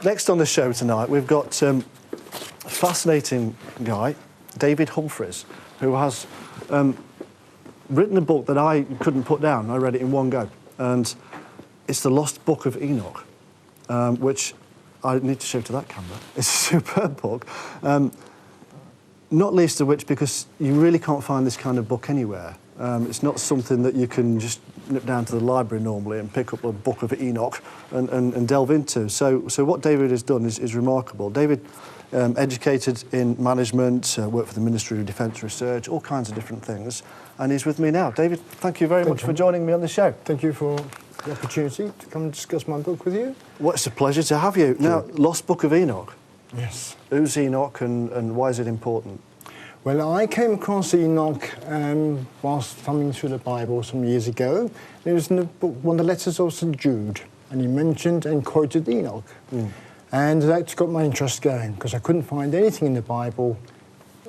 next on the show tonight, we've got a fascinating guy, David Humphreys, who has written a book that I couldn't put down. I read it in one go, and it's The Lost Book of Enoch, which I need to show to that camera. It's a superb book, not least of which because you really can't find this kind of book anywhere. It's not something that you can just nip down to the library normally and pick up a book of Enoch and delve into. So what David has done is remarkable. David educated in management, worked for the Ministry of Defence Research, all kinds of different things, and he's with me now. David, thank you very much for joining me on the show. Thank you for the opportunity to come and discuss my book with you. Well, it's a pleasure to have you. Now, Lost Book of Enoch. Yes. Who's Enoch and why is it important? Well, I came across Enoch whilst thumbing through the Bible some years ago. It was in the book, one of the letters of St. Jude, and he mentioned and quoted Enoch. And that got my interest going, because I couldn't find anything in the Bible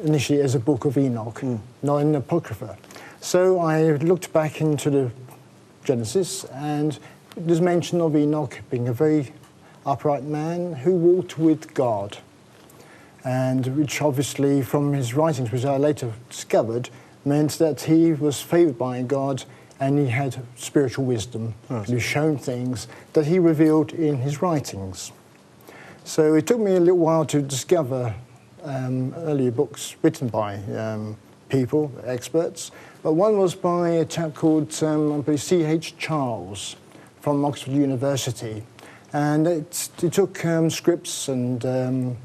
initially as a book of Enoch, not in the Apocrypha. So I looked back into the Genesis, and there's mention of Enoch being a very upright man who walked with God, and which obviously from his writings, which I later discovered, meant that he was favoured by God and he had spiritual wisdom. Right. He was shown things that he revealed in his writings. So it took me a little while to discover earlier books written by people, experts, but one was by a chap called I believe C.H. Charles from Oxford University, and it took scripts and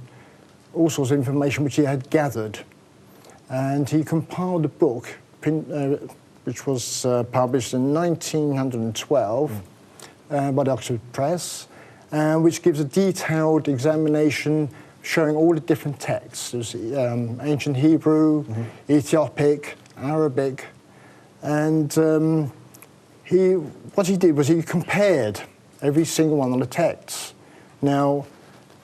all sorts of information which he had gathered, and he compiled a book which was published in 1912 by the Oxford Press, which gives a detailed examination showing all the different texts. There's ancient Hebrew, Ethiopic, Arabic, and what he did was he compared every single one of the texts. Now,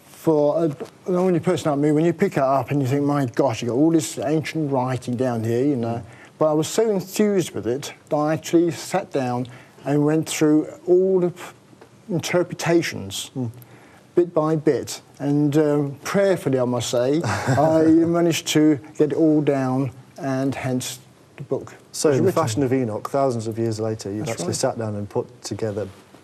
for an only person like me, when you pick it up and you think, my gosh, you've got all this ancient writing down here, you know. But I was so enthused with it that I actually sat down and went through all the interpretations, bit by bit. And prayerfully, I must say, I managed to get it all down, and hence the book. So in the fashion of Enoch, thousands of years later, you've actually sat down and put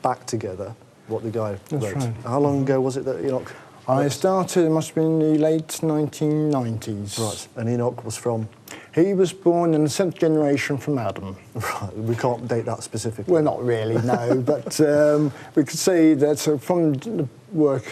back together what the guy wrote. Right. How long ago was it that Enoch... I started, it must have been in the late 1990s. Right, and Enoch was from? He was born in the 7th generation from Adam. Right, we can't date that specifically. Well, not really, no, but we could say that from the work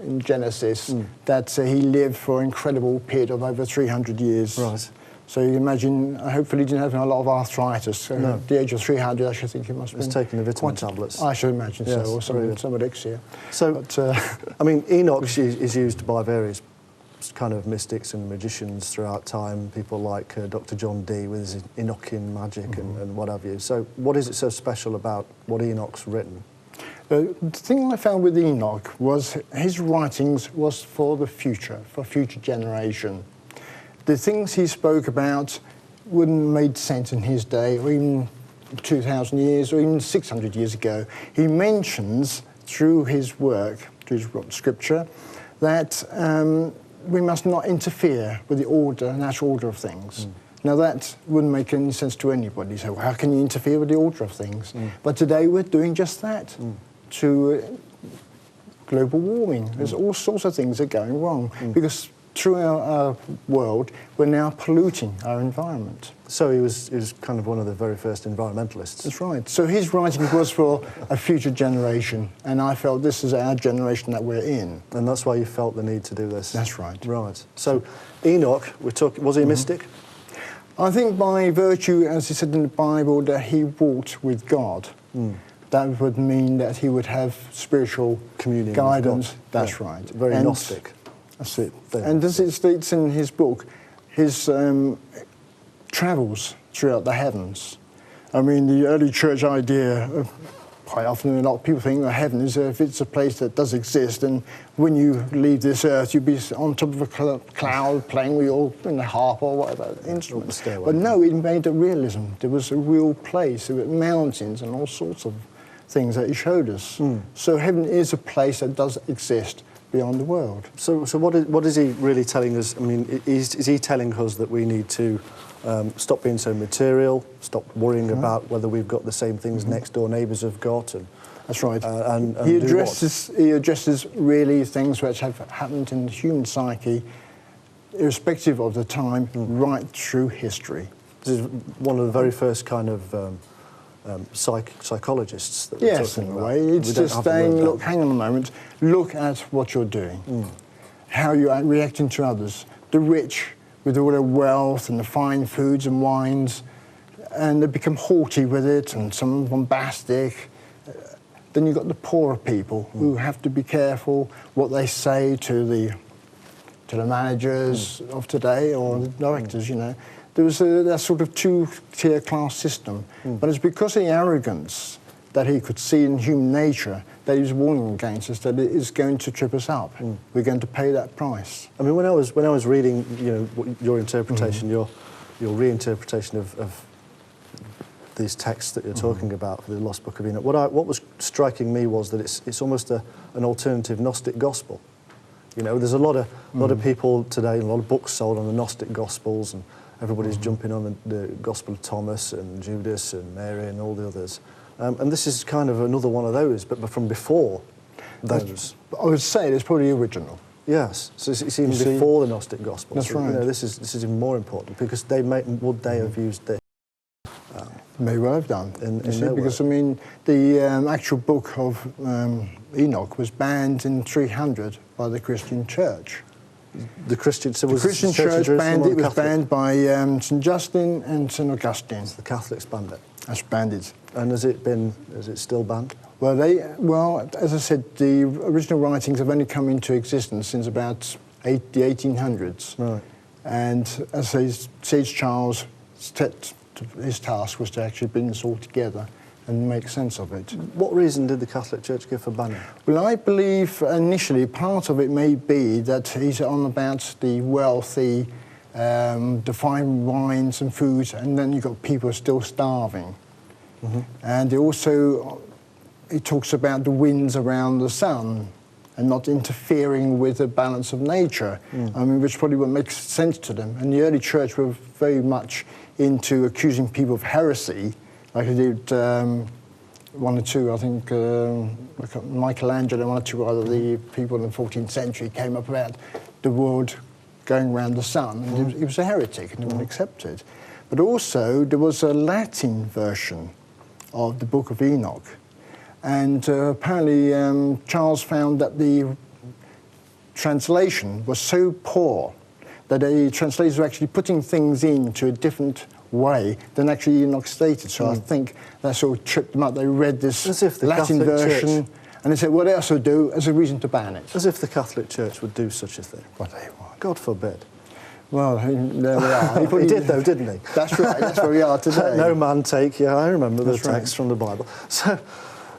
in Genesis, that he lived for an incredible period of over 300 years. Right. So you imagine, hopefully he didn't have a lot of arthritis. So no. At the age of 300, I should think he must have been... taking the vitamin tablets. I should imagine yes, so, or some elixir. So, but, I mean, Enoch is used by various kind of mystics and magicians throughout time, people like Dr. John Dee with his Enochian magic and what have you. So what is it so special about what Enoch's written? The thing I found with Enoch was his writings was for the future, for future generation. The things he spoke about wouldn't have made sense in his day, or even 2,000 years, or even 600 years ago. He mentions through his work, through his scripture, that we must not interfere with the natural order of things. Now that wouldn't make any sense to anybody. So how can you interfere with the order of things? But today we're doing just that. To global warming, there's all sorts of things that are going wrong because through our world, we're now polluting our environment. So he was kind of one of the very first environmentalists. That's right. So his writing was for a future generation, and I felt this is our generation that we're in. And that's why you felt the need to do this? That's right. Right. So Enoch, was he a mystic? I think by virtue, as he said in the Bible, that he walked with God. That would mean that he would have spiritual communion guidance. With God. That's right. Very Gnostic. That's it. And as it states in his book, his travels throughout the heavens. I mean, the early church idea, quite often a lot of people think that heaven is if it's a place that does exist, and when you leave this earth, you'd be on top of a cloud playing with your harp or whatever instrument. But no, it made a realism. There was a real place. There were mountains and all sorts of things that he showed us. So heaven is a place that does exist, beyond the world. So what is he really telling us? I mean, is he telling us that we need to stop being so material, stop worrying about whether we've got the same things next door neighbours have got? And that's right. And he addresses really things which have happened in the human psyche, irrespective of the time, right through history. This is one of the very first kind of psychologists that we're talking about. Yes, in a way. It's just saying, look, hang on a moment, look at what you're doing, how you are reacting to others. The rich, with all their wealth and the fine foods and wines, and they become haughty with it and some bombastic. Then you've got the poorer people who have to be careful what they say to the managers of today or the directors, you know. There was that sort of two-tier class system. But it's because of the arrogance that he could see in human nature that he was warning against us, that it is going to trip us up. We're going to pay that price. I mean, when I was reading, you know, your interpretation, your reinterpretation of these texts that you're talking about for the Lost Book of Enoch, what was striking me was that it's almost an alternative Gnostic gospel. You know, there's a lot of people today, a lot of books sold on the Gnostic Gospels, and everybody's jumping on the Gospel of Thomas and Judas and Mary and all the others. And this is kind of another one of those, but from before those. I would say it's probably the original. Yes, so it's even before the Gnostic Gospels. That's so, right. You know, this is even more important because would they have used this? May well have done. Because, I work. mean, the actual book of Enoch was banned in 300 by the Christian Church. The Christian Church was banned by St. Justin and St. Augustine. So the Catholics banned it. That's banned it. And is it still banned? Well, as I said, the original writings have only come into existence since about the 1800s. Right. And as I say, Sage Charles, his task was to actually bring this all together and make sense of it. What reason did the Catholic Church give for banning? Well, I believe initially part of it may be that he's on about the wealthy, the fine wines and foods, and then you've got people still starving. And he talks about the winds around the sun and not interfering with the balance of nature, I mean, which probably would make sense to them. And the early church were very much into accusing people of heresy, like they did one or two, I think, Michelangelo, one or two other the people in the 14th century came up about the world going around the sun. And he was a heretic and he wasn't accepted. But also there was a Latin version of the Book of Enoch. And apparently Charles found that the translation was so poor that the translators were actually putting things into a different way than actually Enoch stated. So I think that sort of tripped them up. They read this Latin version and they said, what else would do as a reason to ban it? As if the Catholic Church would do such a thing. Well, they were. God forbid. Well, there we are. He did though, didn't he? That's right, that's where we are today. No man take, I remember the That's text from the Bible. So,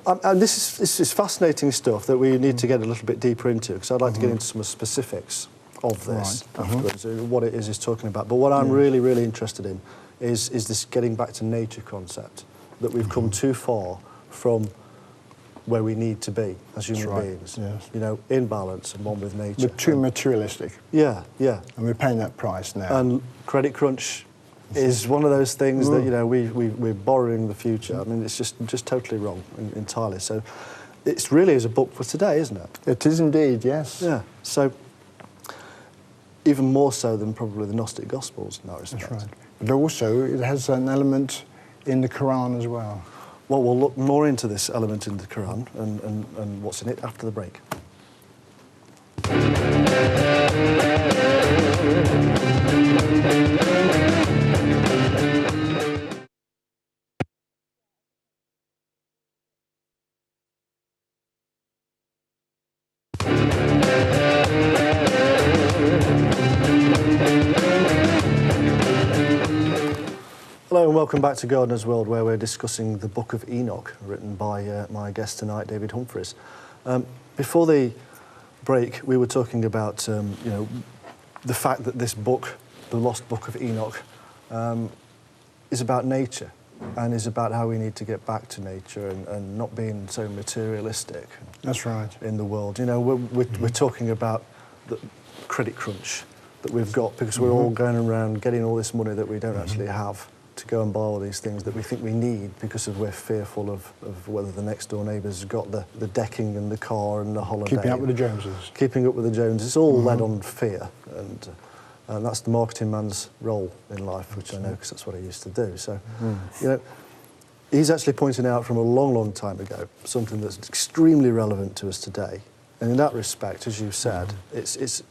and this is fascinating stuff that we need to get a little bit deeper into, because I'd like to get into some specifics of this afterwards, what it is he's talking about. But what I'm really, really interested in is this getting back to nature concept, that we've come too far from where we need to be as human beings, you know, in balance and one with nature. We're too materialistic. Yeah, yeah. And we're paying that price now. And credit crunch is one of those things that, you know, we're borrowing the future. I mean, it's just totally wrong entirely. So it really is a book for today, isn't it? It is indeed, yes. Yeah. So even more so than probably the Gnostic Gospels in that respect. That's right. But also it has an element in the Quran as well. Well, we'll look more into this element in the Quran and what's in it after the break. Hello and welcome back to Gardener's World, where we're discussing the Book of Enoch, written by my guest tonight, David Humphreys. Before the break, we were talking about you know, the fact that this book, the Lost Book of Enoch, is about nature. and is about how we need to get back to nature and not being so materialistic. That's right. In the world. You know, we're talking about the credit crunch that we've got because we're all going around getting all this money that we don't actually have to go and buy all these things that we think we need because we're fearful of whether the next door neighbour's got the decking and the car and the holiday. Keeping up with the Joneses. Keeping up with the Joneses. It's all led on fear, and that's the marketing man's role in life, which I know because that's what I used to do. So, you know, he's actually pointing out from a long, long time ago something that's extremely relevant to us today. And in that respect, as you said, it's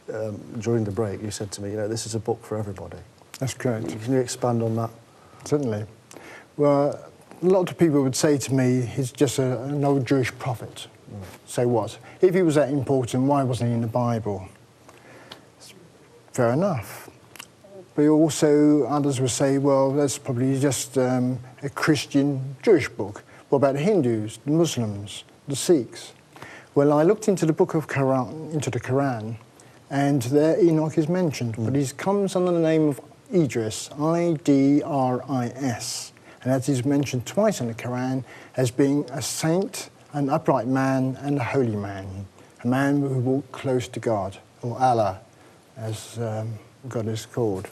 during the break, you said to me, you know, this is a book for everybody. That's correct. Can you expand on that? Certainly. Well, a lot of people would say to me, he's just an old Jewish prophet. So what? If he was that important, why wasn't he in the Bible? Fair enough. But also, others would say, well, that's probably just a Christian Jewish book. What about the Hindus, the Muslims, the Sikhs? Well, I looked into the book of Quran, and there Enoch is mentioned, but he comes under the name of Idris, I-D-R-I-S, and that is mentioned twice in the Quran as being a saint, an upright man, and a holy man, a man who walked close to God, or Allah, as God is called.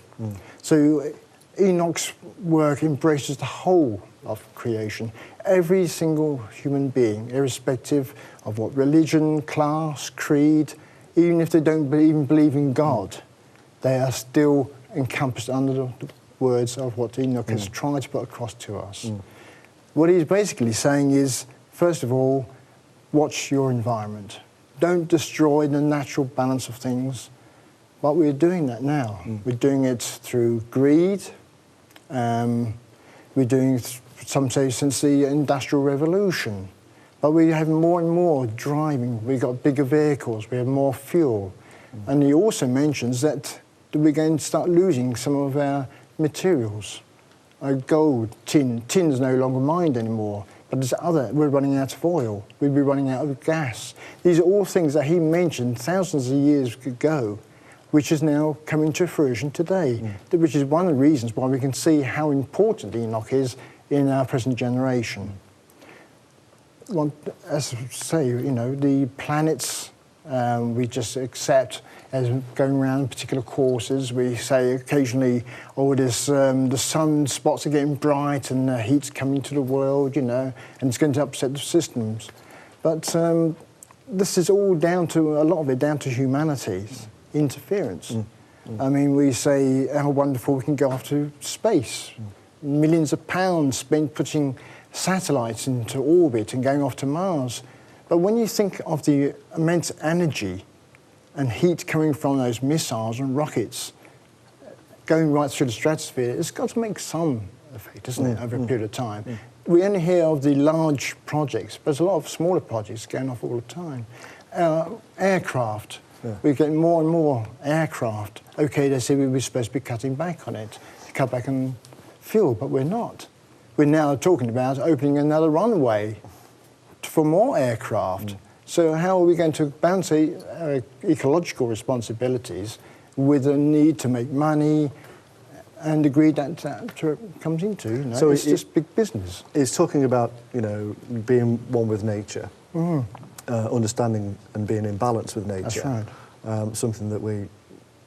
So Enoch's work embraces the whole of creation, every single human being, irrespective of what religion, class, creed, even if they don't even believe in God, they are still encompassed under the words of what Enoch has tried to put across to us. What he's basically saying is, first of all, watch your environment. Don't destroy the natural balance of things. But we're doing that now. We're doing it through greed. We're doing it, some say, since the Industrial Revolution. But we have more and more driving. We've got bigger vehicles. We have more fuel. And he also mentions that we're going to start losing some of our materials. Gold, tin. Tin's no longer mined anymore. But there's we're running out of oil. We'll be running out of gas. These are all things that he mentioned thousands of years ago, which is now coming to fruition today, which is one of the reasons why we can see how important Enoch is in our present generation. Well, as I say, you know, the planets we just accept as going around particular courses. We say occasionally, oh, the sunspots are getting bright and the heat's coming to the world, you know, and it's going to upset the systems. But this is all down to, a lot of it down to humanity's interference. I mean, we say how wonderful we can go off to space. Millions of pounds spent putting satellites into orbit and going off to Mars. But when you think of the immense energy and heat coming from those missiles and rockets going right through the stratosphere, it's got to make some effect, isn't it, over a period of time? We only hear of the large projects, but there's a lot of smaller projects going off all the time. Aircraft. We're getting more and more aircraft. OK, they say we were supposed to be cutting back on it, to cut back on fuel, but we're not. We're now talking about opening another runway for more aircraft. So how are we going to balance ecological responsibilities with a need to make money and the greed that comes into? You know? So it's just big business. It's talking about, you know, being one with nature. Understanding and being in balance with nature. That's right. Something that we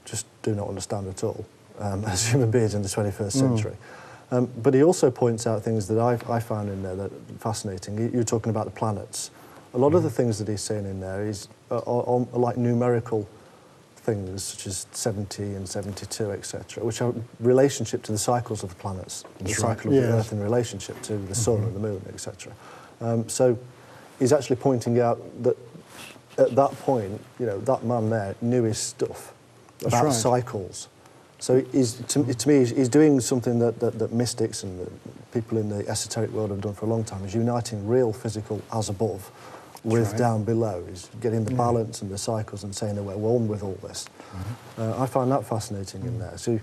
just do not understand at all as human beings in the 21st century. But he also points out things that I found in there that are fascinating. You're talking about the planets. A lot of the things that he's saying in there are like numerical things, such as 70 and 72, etc., which are relationship to the cycles of the planets, the cycle of the Earth in relationship to the Sun and the Moon, etc. So he's actually pointing out that at that point, you know, that man there knew his stuff about cycles. So to me, he's doing something that mystics and the people in the esoteric world have done for a long time, is uniting real physical as above with down below. He's getting the balance and the cycles and saying that we're one with all this. I find that fascinating in there. So,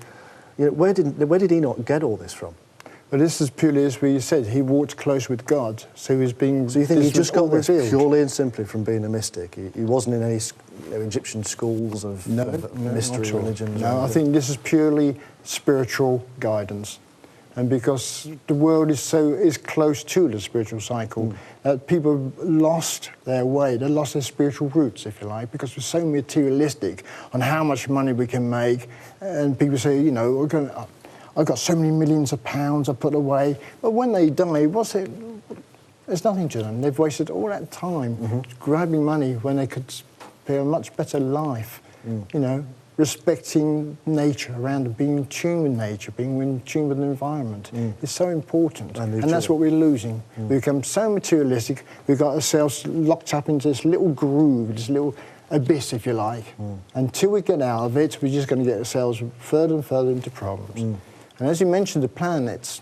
you know, where did Enoch get all this from? Well, this is purely, as we said, he walked close with God, so he was being... So you think he just got this purely and simply from being a mystic? He wasn't in any Egyptian schools of mystery religion? No, I think this is purely spiritual guidance. And because the world is close to the spiritual cycle, that people have lost their way, they lost their spiritual roots, if you like, because we're so materialistic on how much money we can make. And people say, you know, I've got so many millions of pounds I put away. But when they die, what's it? There's nothing to them. They've wasted all that time grabbing money when they could be a much better life, you know, respecting nature, around being in tune with nature, being in tune with the environment. It's so important, and that's what we're losing. We become so materialistic, we've got ourselves locked up into this little groove, this little abyss, if you like. Until we get out of it, we're just going to get ourselves further and further into problems. And as you mentioned, the planets,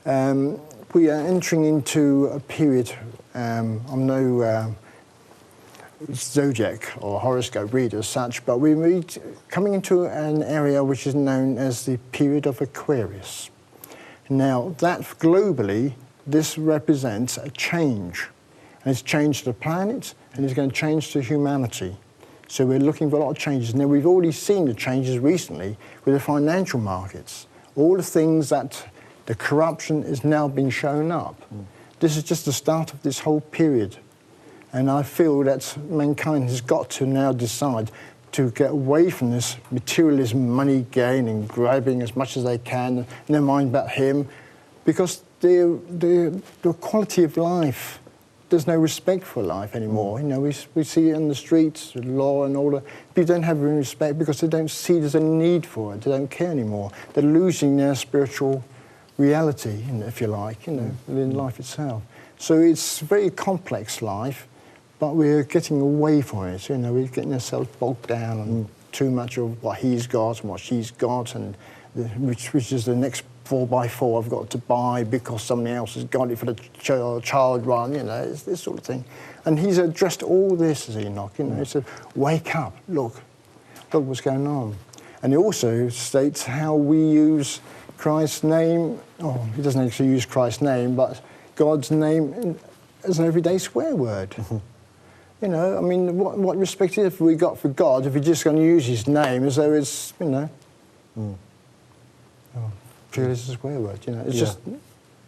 we are entering into a period, I'm no zodiac or horoscope reader as such, but we're coming into an area which is known as the period of Aquarius. Now, that globally, this represents a change. And it's changed the planet, and it's going to change to humanity. So we're looking for a lot of changes. Now, we've already seen the changes recently with the financial markets. All the things that the corruption is now being shown up. This is just the start of this whole period. And I feel that mankind has got to now decide to get away from this materialism, money gain and grabbing as much as they can, never mind about him, because the quality of life, there's no respect for life anymore. You know, we see it in the streets, the law and all that. People don't have any respect because they don't see there's a need for it. They don't care anymore. They're losing their spiritual reality, if you like, you know, within life itself. So it's a very complex life, but we're getting away from it. You know, we're getting ourselves bogged down on too much of what he's got and what she's got, and which is the next 4x4 I've got to buy because somebody else has got it for the child run, you know, it's this sort of thing. And he's addressed all this as Enoch, you know, he said, wake up, look what's going on. And he also states how we use Christ's name, he doesn't actually use Christ's name, but God's name as an everyday swear word. You know, I mean, what respect have we got for God if we're just going to use his name as though it's, you know, purely as a swear word, you know, it's just,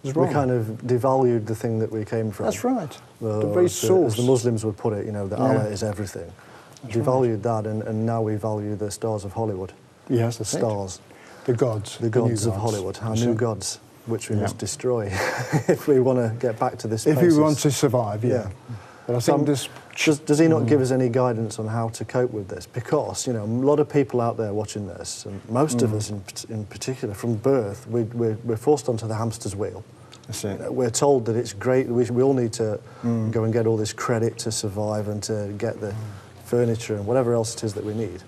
it's wrong. We kind of devalued the thing that we came from. That's right, the very source. As the Muslims would put it, you know, that Allah is everything. That's devalued that, and now we value the stars of Hollywood. Yes, the stars. The gods. The gods of Hollywood, our new gods, which we must destroy if we want to get back to this place. If we want to survive, But I think does he not give us any guidance on how to cope with this? Because, you know, a lot of people out there watching this, and most of us in particular, from birth, we're forced onto the hamster's wheel. That's it. We're told that it's great, we all need to go and get all this credit to survive and to get the furniture and whatever else it is that we need.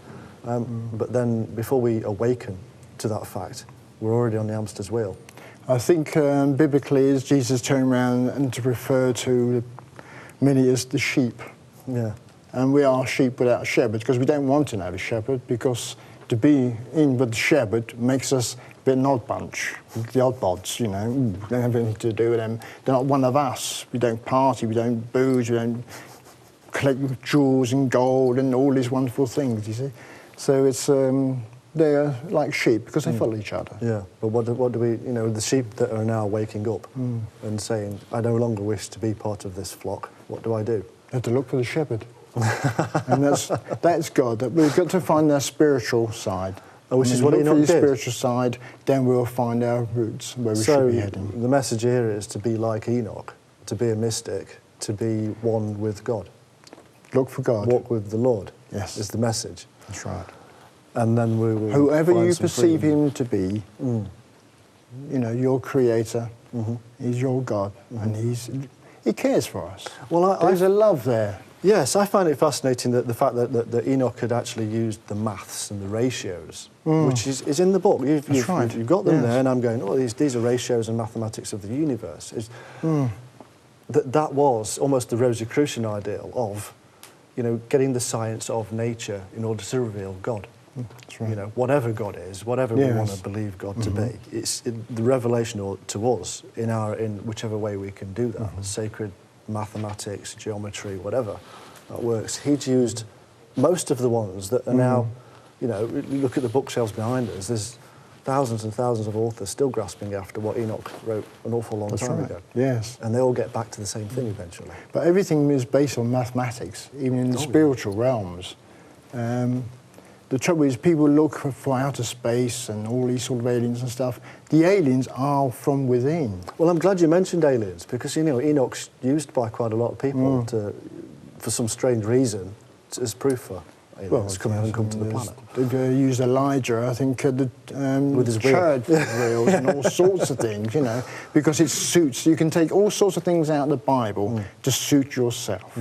But then, before we awaken to that fact, we're already on the hamster's wheel. I think biblically, as Jesus turned around and to refer to many as the sheep. Yeah. And we are sheep without a shepherd because we don't want to have a shepherd, because to be in with the shepherd makes us a bit an odd bunch, the odd bods, you know. We don't have anything to do with them. They're not one of us. We don't party, we don't booze, we don't collect jewels and gold and all these wonderful things, you see. So it's they're like sheep because they follow each other. Yeah, but what do we, you know, the sheep that are now waking up and saying, I no longer wish to be part of this flock, what do I do? You have to look for the shepherd. And that's God. We've got to find our spiritual side. Which is what Enoch did. For the spiritual side, then we'll find our roots, where we should be heading. So the message here is to be like Enoch, to be a mystic, to be one with God. Look for God. Walk with the Lord. Yes. Is the message. That's right. And then we will whoever find you some perceive freedom. him to be, you know, your creator, he's your God, and he cares for us. Well, there's a love there. Yes, I find it fascinating that the fact that Enoch had actually used the maths and the ratios, which is in the book. You've got them there, and I'm going, oh, these are ratios and mathematics of the universe. That was almost the Rosicrucian ideal of, you know, getting the science of nature in order to reveal God. That's right. You know, whatever God is, whatever we want to believe God to be, it's the revelation to us in whichever way we can do that. Sacred mathematics, geometry, whatever that works. He'd used most of the ones that are now, you know, look at the bookshelves behind us. There's thousands and thousands of authors still grasping after what Enoch wrote an awful long time ago. Yes. And they all get back to the same thing eventually. But everything is based on mathematics, even in the spiritual realms. The trouble is people look for outer space and all these sort of aliens and stuff. The aliens are from within. Well, I'm glad you mentioned aliens, because, you know, Enoch's used by quite a lot of people for some strange reason as proof for aliens come to the planet. They've used Elijah, I think, with his church wheels and all sorts of things, you know, because it suits. You can take all sorts of things out of the Bible to suit yourself,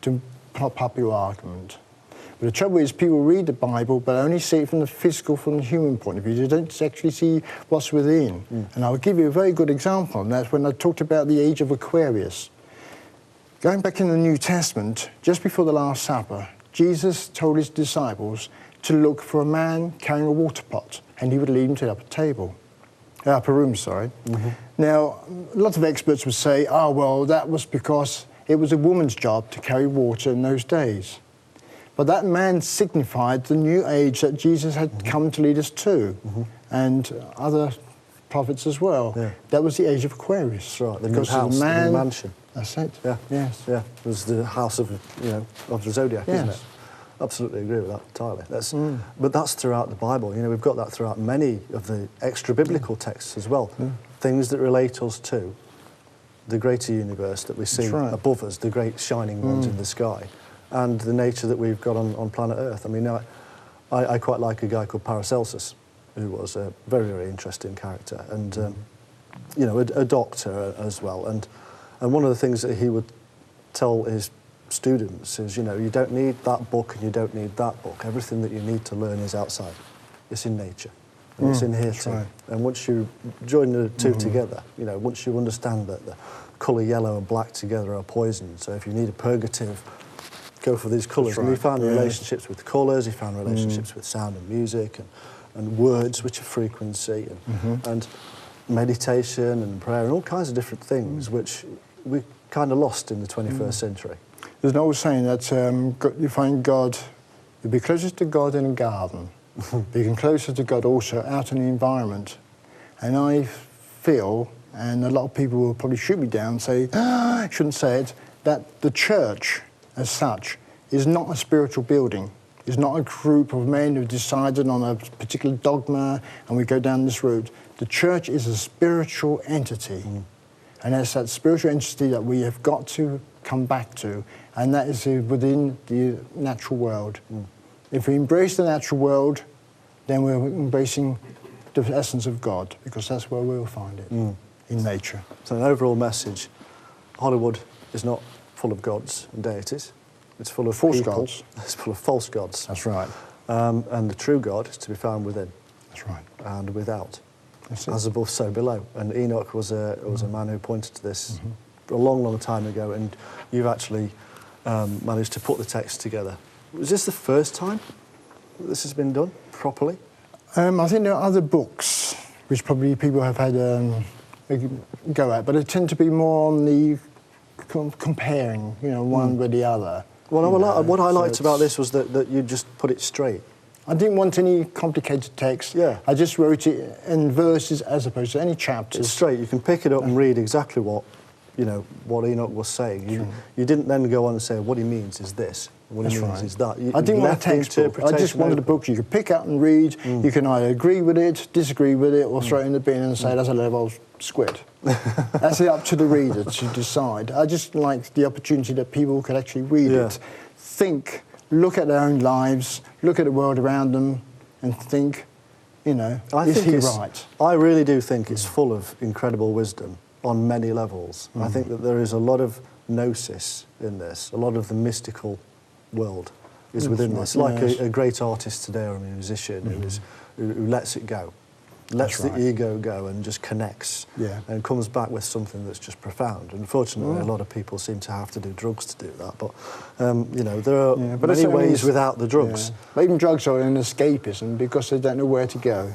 to pop up your argument. But the trouble is people read the Bible but only see it from the physical, from the human point of view. They don't actually see what's within. And I'll give you a very good example, and that's when I talked about the age of Aquarius. Going back in the New Testament, just before the Last Supper, Jesus told his disciples to look for a man carrying a water pot, and he would lead him to the upper room. Now, lots of experts would say, oh, well, that was because it was a woman's job to carry water in those days. But that man signified the new age that Jesus had come to lead us to, and other prophets as well. Yeah. That was the age of Aquarius. That's right, the new house, the new mansion. That's it. Yeah. Yes. Yeah. It was the house of, you know, of the zodiac, isn't it? Absolutely agree with that entirely. But that's throughout the Bible. You know, we've got that throughout many of the extra biblical texts as well. Things that relate us to the greater universe that we see above us, the great shining ones in the sky, and the nature that we've got on planet Earth. I mean, I quite like a guy called Paracelsus, who was a very, very interesting character, and you know, a doctor as well. And one of the things that he would tell his students is, you know, you don't need that book and you don't need that book. Everything that you need to learn is outside. It's in nature. And it's in here too. Right. And once you join the two together, you know, once you understand that the colour yellow and black together are poison, so if you need a purgative, go for these colours. And he found relationships with colours, he found relationships with sound and music and words, which are frequency, and meditation and prayer and all kinds of different things, which we kind of lost in the 21st century. There's an old saying that you find God, you'll be closest to God in a garden, but you can closer to God also out in the environment. And I feel, and a lot of people will probably shoot me down and say, I shouldn't say it, that the church as such is not a spiritual building. It's not a group of men who've decided on a particular dogma and we go down this route. The church is a spiritual entity. And it's that spiritual entity that we have got to come back to, and that is within the natural world. If we embrace the natural world, then we're embracing the essence of God, because that's where we'll find it, in nature. So an overall message, Hollywood is not full of gods and deities. It's full of false people. gods. It's full of false gods. That's right. And the true God is to be found within. That's right. And without. As above, so below. And Enoch was a man who pointed to this a long, long time ago, and you've actually managed to put the text together. Was this the first time this has been done properly? I think there are other books which probably people have had a go at, but they tend to be more on the comparing, you know, one with the other. Well, what I liked about this was that you just put it straight. I didn't want any complicated text. Yeah. I just wrote it in verses as opposed to any chapters. It's straight. You can pick it up and read exactly what Enoch was saying. You didn't then go on and say, what he means is this, what he means is that. I didn't want a textbook. I just wanted a book you could pick up and read. You can either agree with it, disagree with it, or throw it in the bin and say, that's a level squid. That's it up to the reader to decide. I just liked the opportunity that people could actually read it, think, look at their own lives, look at the world around them, and think, you know, is he right? I really do think it's full of incredible wisdom on many levels. I think that there is a lot of gnosis in this, a lot of the mystical world is within this. Like a great artist today or a musician who lets it go. Lets the ego go and just connects and comes back with something that's just profound. Unfortunately, a lot of people seem to have to do drugs to do that. But, you know, there are many ways without the drugs. But even drugs are an escapism because they don't know where to go.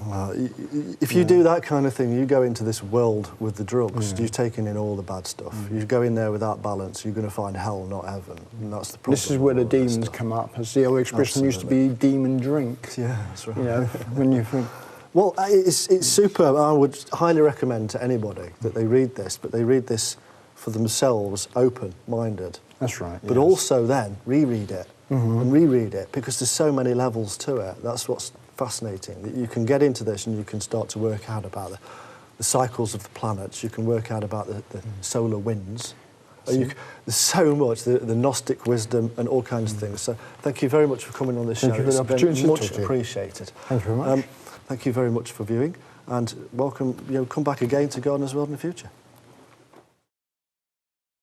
If you do that kind of thing, you go into this world with the drugs, you're taking in all the bad stuff. You go in there without balance, you're going to find hell, not heaven. And that's the problem. This is where the demons come up. As the old expression used to be, demon drink. Yeah, that's right. You know, when you think... Well, it's superb. I would highly recommend to anybody that they read this, but they read this for themselves, open-minded. That's right. But also then reread it and reread it, because there's so many levels to it. That's what's fascinating, that you can get into this and you can start to work out about the cycles of the planets. You can work out about the solar winds. There's so much, the Gnostic wisdom and all kinds of things. So thank you very much for coming on this show. Thank you for the opportunity. It's been much appreciated. Thank you very much. Thank you very much for viewing, and welcome. Come back again to Gardener's World in the future.